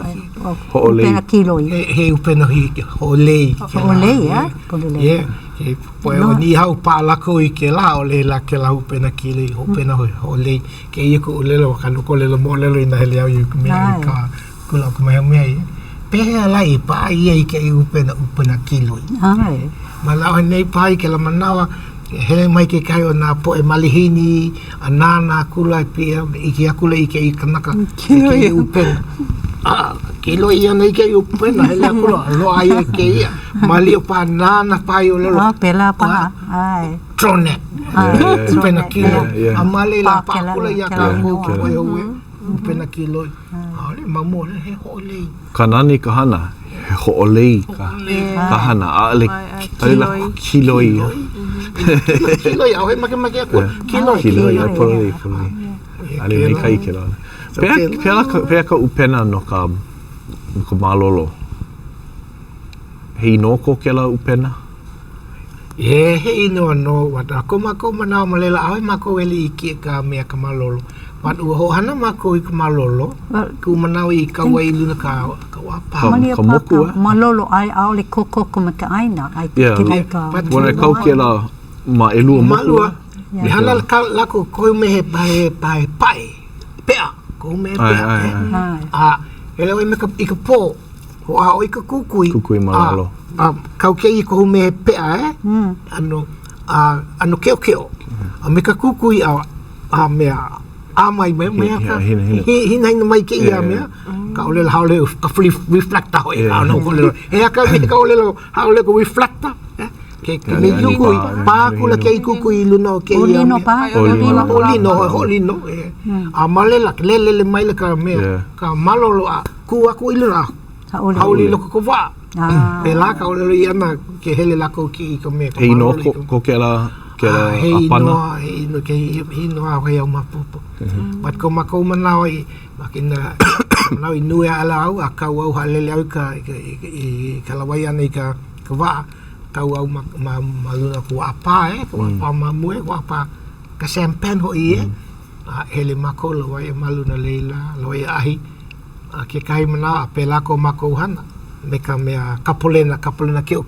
upena kilo i. He upena hi ho le. Ho le ia? Yeah. Poe o ni hau pālako i ke la o le la ke la upena kilo i ho pena ho le. Ke ia ko o lelo ka nuko lelo mo lelo i na hele au i kumea i ka kula o kumea mea i. Pehe alai pa ia i ke i upena kilo i. Ai. Ma lau nei pa i ke la manawa hele mai ke kai o nā poe malihini a nāna kula i pia i ke akula i ke i kanaka i ke i upena. Kilo ia nei ke i upena hele akula loa ia ke ia. Mali o pa nāna pa i o lelo. Pela pa. Ai. Tronet. Upena kilo. A mali la pa kula ia ka ko poe ue. Upena kilo. Ale mamo he ho'olei. Kanani ka hana, he ho'olei ka hana, ale la kiloi. Kiloi, au he make ako. Kiloi, ai poloi. Ale nei kai ke la. Pea ka upena no ka malolo. Hei no ko ke la upena? Hei no, wata ko mana malela au he mako eli i ka mea ka malolo. Wat ua hohana mako i ka malolo, ku manau i ka wai luna ka wapa. Ka moku e? Malolo ai au le koko kuma ka aina. Wana kau ke la ma elua moku e? Ni hana lako koe mehe pae, pea, koe mehe pea. Ele oi me i ka pō, ho a oi ka kukui. Kukui malolo. Kau ke i koe mehe pea ano keo. Me ka kukui a mea, mai mea ka hina mai ke ia mea ka ole la haole ka reflecta hoi ka no ko le e ka me ka ole la haole ko reflecta ke me yuku pa kula ke kuku i luna ke ia olino a malela le mai le ka mea ka malolo a ku aku i luna haole lo ko va e la ka ole ia na ke hele la ko ki ka me e no ko ke la apana hei noa hei au mapupo bat ko mako manao i makina manao i nui ala au a kau au halele au i kalawai ana i ka waa kau au maluna ku apa ku apa mamue ku apa ka sempen ho i hele mako lo wai maluna leila lo i ahi ke kai manao a pelako mako hana me ka mea kapolena keo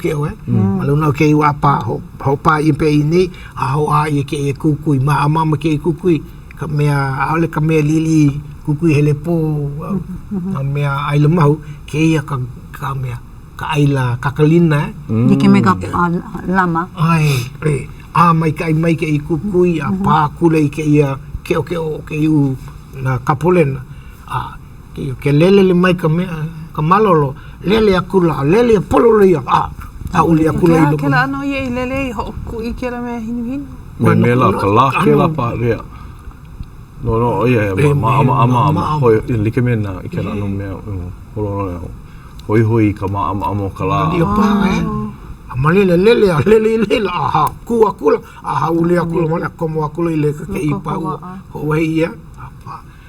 maluna ke i wapa ho pa i pe ini a ho a i ke e kukui ma amama ke i kukui ka mea aole ka mea lili kukui hele po a mea aila mau ke ia ka mea ka aila kakalina ni ke me ka lama ai a mai ke i kukui a pa kule i ke ia keo ke i na kapolena a ke lele mai ka mea ka malolo lele akula lele pololo ia uli akula i loko kela no ye lele ho ku i kela me hinu me la ka la ke la pa rea no ia ama hoi like me na i kela no me hoi ka ama ka la dia pa amalele lele aha ku akula uli akula mala como akula i le ke i pa ho ia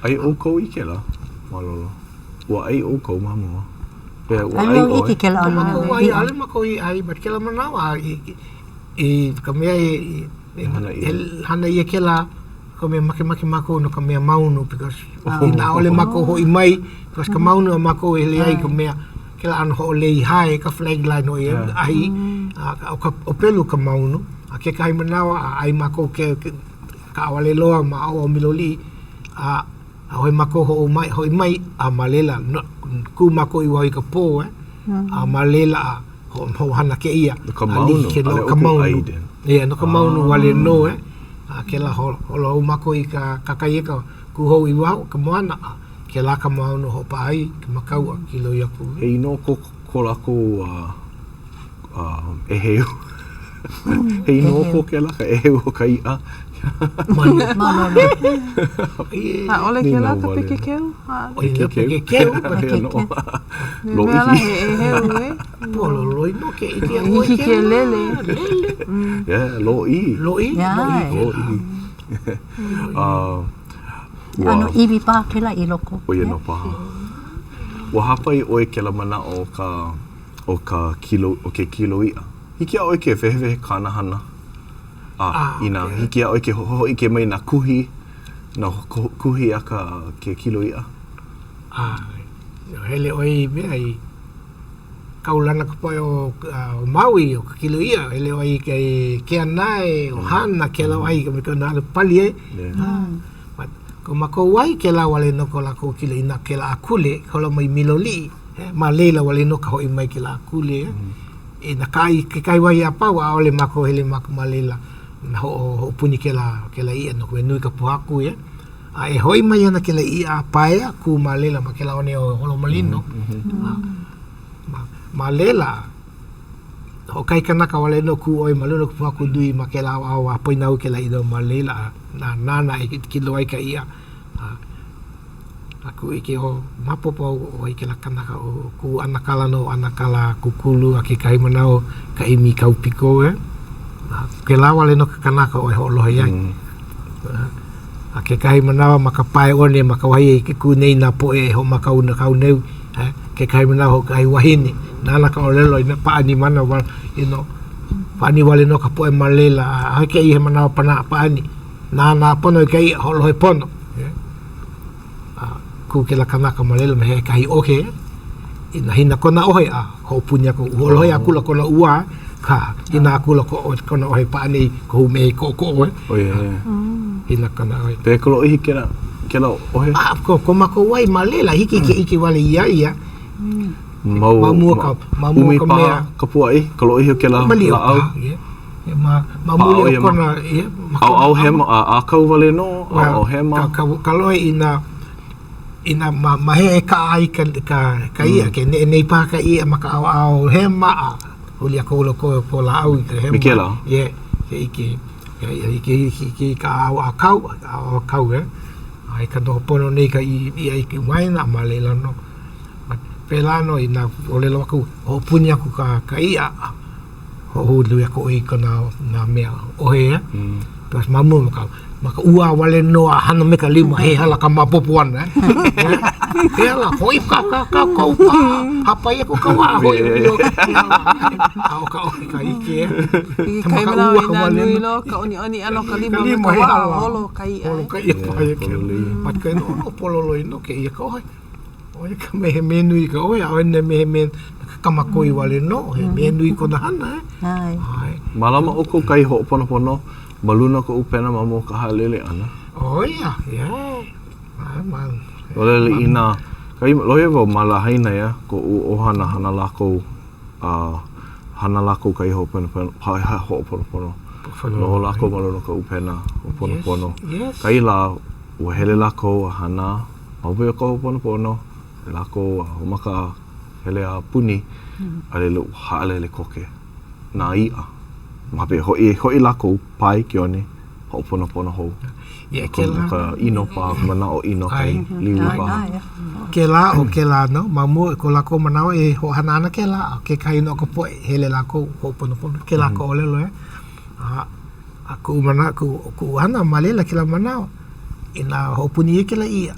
ai o ko i kela malolo wa ai o ko mamo ai iki kela ale mako i ai bat kela manawa i kamea hana i kela kamea make mako no kamea maunu because ina ole mako ho i mai because ka maunu mako ele ai kamea kela an ho le hai ka flag line o ai o pelu ka maunu a ke kai manawa ai mako ke ka wale loa ma o miloli a hoi mako ho mai a malela ku mako i wai ka po a malela ho hana ke ia ka maunu no ka maunu wale no a ke la ho lo mako i ka kakaieka ku ho i wau ka moana ke la ka maunu ho pai ka makau ki lo ia ku e no ko la ko e heu e no ko ke la ka e heu ka ia ole ke la ka peke keu ole ke keu Lo Polo loi no ke ike o Hiki ke lele. Yeah, lo i. Ya. Lo i. Ano iwi pa kela i loko. O ia no paha. Wa hapai oe ke la mana o ka kilo o ke kilo ia. Hiki a oe ke whewhe kānahana. Ina hiki a oe ke hoho i ke mai na kuhi. Na kuhi a ke kilo ia. Hele oi mea i kaulana ka pai o Maui o ka kilo ia. Hele oi ke anai o hana ke lau ai ka mika nana pali e. Ko mako wai ke la wale no ko la ko kile ina ke la akule ko la mai miloli ma leila wale no ka hoi mai ke la akule e na kai ke kai wai apa wa ole mako hele mako malela na ho puni ke la ia no ko nui ka puaku e ai hoi mai ana ke la ia pae ku malela ma ke la one o holo malino malela ho kai kana ka wale no ku oi maluno ku puaku dui ma ke la au apa nau ke la ida malela na nana i kilo ai ka ia aku ike o mapopo o ike la kanaka o ku anakala no anakala kukulu a ke kai manao ka imi kaupiko ke lawa le no ka kanaka o ho lohi ai a ke kai manao maka pai one maka wahi ke ku nei na po e ho maka una kau neu ke kai manao kai wahini nana ka o lelo ina pa ani mana wa pa ani wale no ka po e malela a ke i he manao pana pa ani na pono kai holo pono ku ke la kanaka malelo me kai oke ina hina kona ohe ho punya ko holo ya kula kona ua ka ina kula ko kona ohe pa ni ko me ko ina kana ohe pe ko ohi ke la ohe ko mako wai malela hiki wale ia mau ka mea ka puai ko ohi ke la au muli kona au hema a kau wale no au hema kalau ina mahe ka ai ka ia ke nei pa ka ia maka au hema uli ko ko la au ke hema Mikela ye ke ka au kau ai ka do pono nei ka i ki mai na malela no pelano ina ole lo ku o punya ku ka ia ho lu ya ko i kana na mea o he pas mamu maka ua wale no hana me ka lima he hala ka mapopuan he la hoi ka hapa ia ko ka wa hoi au ka ike kai mana ina nui lo ka oni ano ka lima ka wa holo kai pa ke pat ka no pololo no ke ia ko oi ka me nui ka oi au ne me kamakoi wale no me nui ko na hana malama o ko kai ho pono maluna ko upena mamo ka halele ana ya man ole ina kai loye vo mala haina ya ko ohana hana lako kai ho pono no lako maluna ko upena pono kai la o hele lako hana mawe ko pono lako o maka hele a puni ale lo hale koke na ia mape hoi lako pai ki one ho pono ho ke la ka ino pa mana o ino kai liu pa ke la no mamu ko lako mana e ho hanana ke la ke kai no ko po hele lako ho pono ke la ko le lo aku mana ku ana malela ke la mana ina ho puni ke la ia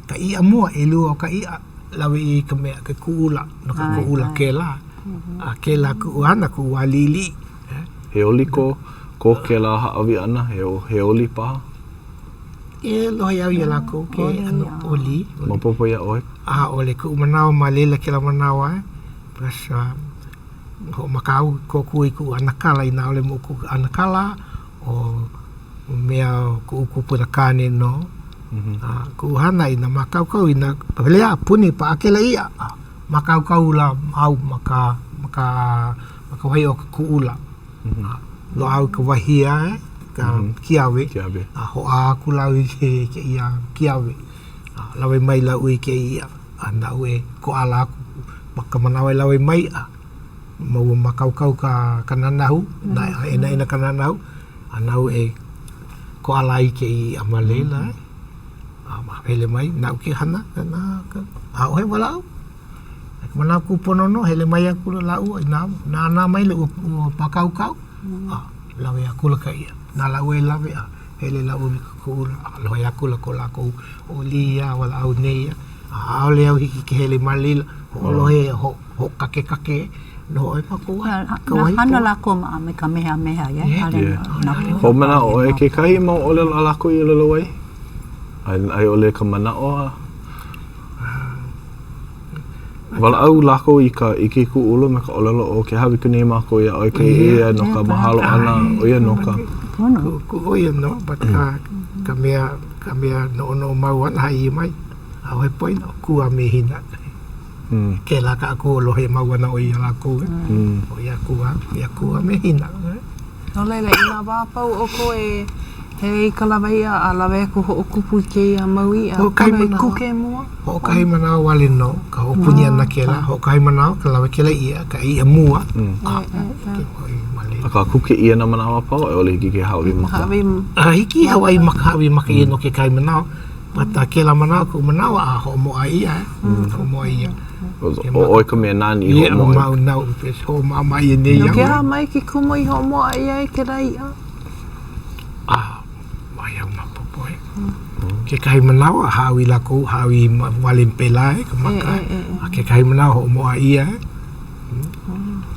ka ia mua elu ka ia lawe i ka mea ke kuula no ka kuula ke la ke la ku ana ku walili he oli ko ke la haawi ana he oli pa lo ya la ko ke ano oli mapopo ya oi ole ku manao malela ke la manao pas ho makau ko ku anakala ina ole mo ku anakala o mea ku puna kane no ku hana ina makau ina pelea puni pa akela ia makau la au maka wai o ku ula lo au ka wahia ka kiawe ho a ku la ke ia kiawe la we mai la we ke ia ana we ko ala maka manawe la we mai mau makau ka kananahu na ina kananahu ana we ko ala ke ia malela ma pele mai na ke hana na ka au he wala mana ku pono no hele mai aku la u na mai le pakau kau la we aku la kai na la we la we hele la u ku la we aku la ko la ko o lia wala au nei a le au hiki ke hele malil lo he ho kake no e pa ko hana la ko ma me ka meha ya ale na ho mana o e ke kai mo o le la ko i lo wai ai o le ka mana o wala au lako i ke ku ulo me ka olelo o ke hawi kune ma ko ia o ke ia no ka mahalo ana o ia no ka ku o ia no but ka mea no mau an hai mai au he poi no ku a me hina ke la ka ku lo he mau ana o ia la ku o ia ku a me hina no lele ina ba pau o ko e hei kalawai a lawe ko ho kupu ke a maui a ku ke mua ho kai mana wale no ka ho punya na kela ho kai mana ka lawe kela ia ka ia mua ka ku ke ia na mana pa o le ki ke hawi maka hiki hawi maka ia no ke kai mana pata kela mana ko mana a ho mo ia ho mo ia o ka me nani ho mo na ho mama ia ne ia ke ha mai ki kumo i ho mo ia ke rai ke kai manawa hawi lako hawi walim pelai ke maka ke kai manawa ho mo ia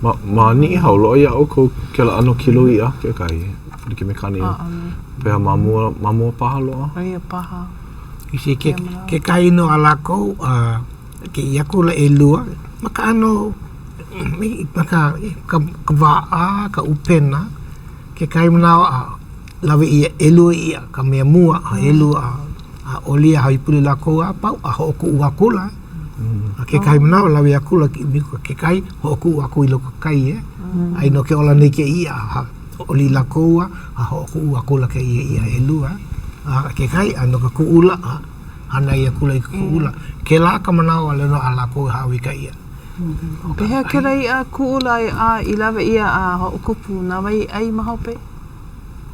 ma ni ha lo ia o ko ke la ano kilo ia ke kai ke me kani pe mamu paha lo ai paha isi ke kai no alako ke ia ko la elua maka ano maka ka va ka upena ke kai manawa lawe ia elua ia ka mea mua elua a olia hai puli la ko apa a hoku wakula ke kai mana lawe akula ke kai hoku aku i lo kai ai no ke ola nei ke ia oli la ko a hoku wakula ke ia elua ke kai ano ka kuula ana ia kula i kuula ke la ka mana wala no ala ko hawi ka ia pe ha ke rai a kuula a i lawe ia a hoku na vai ai mahope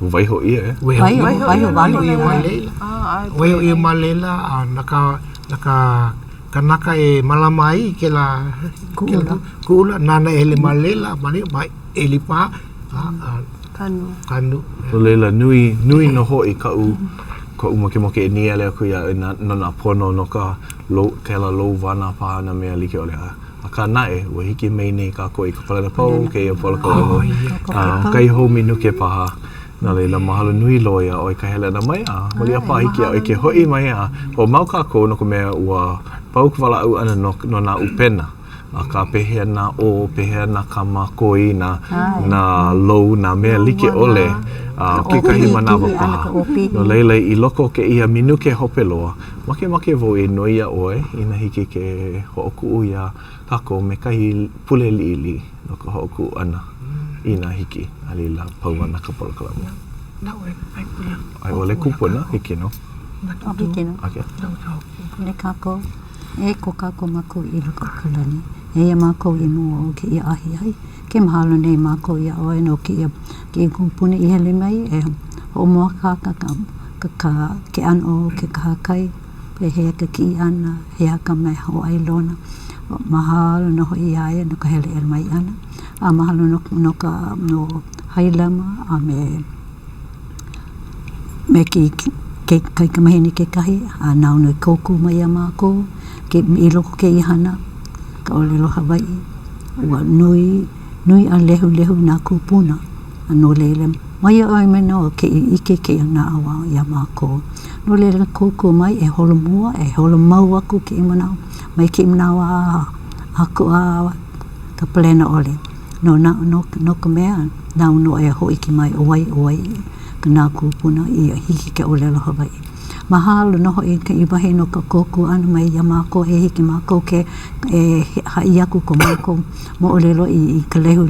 vai ho ia vai ho ia malela naka e malamai ke la kula nana ele malela mani mai elipa kanu lela nui no ho i ka u moke ni ale ku ia na pono no ka lo ke la lo vana pa na me ali ke ole ka na e we hiki mai nei ka ko i ka pala pau ke ia pala ko kai ho minu ke paha na leila mahalo nui loia o ka hele na mai a moli apa hiki o ke hoi mai a o mau ka ko no ko me ua pau ka wala au ana no na upena a ka pehe na o pehe na kama koi na lo na me like ole ke kahi manawa pa no leila i loko ke ia minu ke hopeloa make vo e noia oe ina hiki ke hoku ia ka ko me kahi pule li no ko hoku ana ina hiki alila pawana ka pala kala ai ole kupona hiki no le kako e ko kako mako i loko kulani e ia mako i mua o ke ia ahi ai ke mahalo nei mako ia oe no ke ia kupune i hele mai e o mua ka ke an o ke kahakai pe hea ka ki ana hea ka mai ho ai lona mahalo no ho i aia no ka hele el mai ana a mahalo no hailama a me ki kai ka mahini ke kahi a nau no koku mai a mako ke i loko ke i hana ka ole lo Hawaii ua nui a lehu na kupuna a no leile mai a oi meno ke i ike ke na awa i a mako no leile koku mai e holo mua e holo mau aku ke i manao mai ke i manao aku a ka plena ole no ka mea nau no e hoi ki mai owai ka nā kupuna i hiki ke ole lo Hawaii mahalo no hoi ka i wahi no ka koku ana mai ia mako e hiki mako ke e hai aku ko mako mo ole lo i ka lehu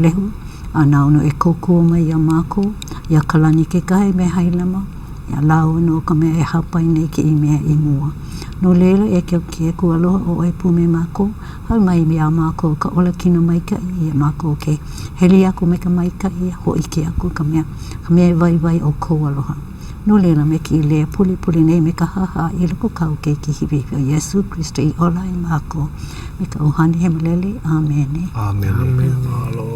a nau no e koku mai ia mako ia kalani ke kai me hailama ia lau no ka mea e hapai nei ki i mea i mua no lele e ke ku aloha o e pume mako hau mai mea mako ka ola kino mai ka i mako ke heli aku me ka mai ka i ho ike aku ka mea vai o kou aloha Nule la me ki le puli nei me ka haha I loko kau ke ki hiwi o Yesu Kristo I ola I mako. Me ka uhani he malele. Amen. Amen.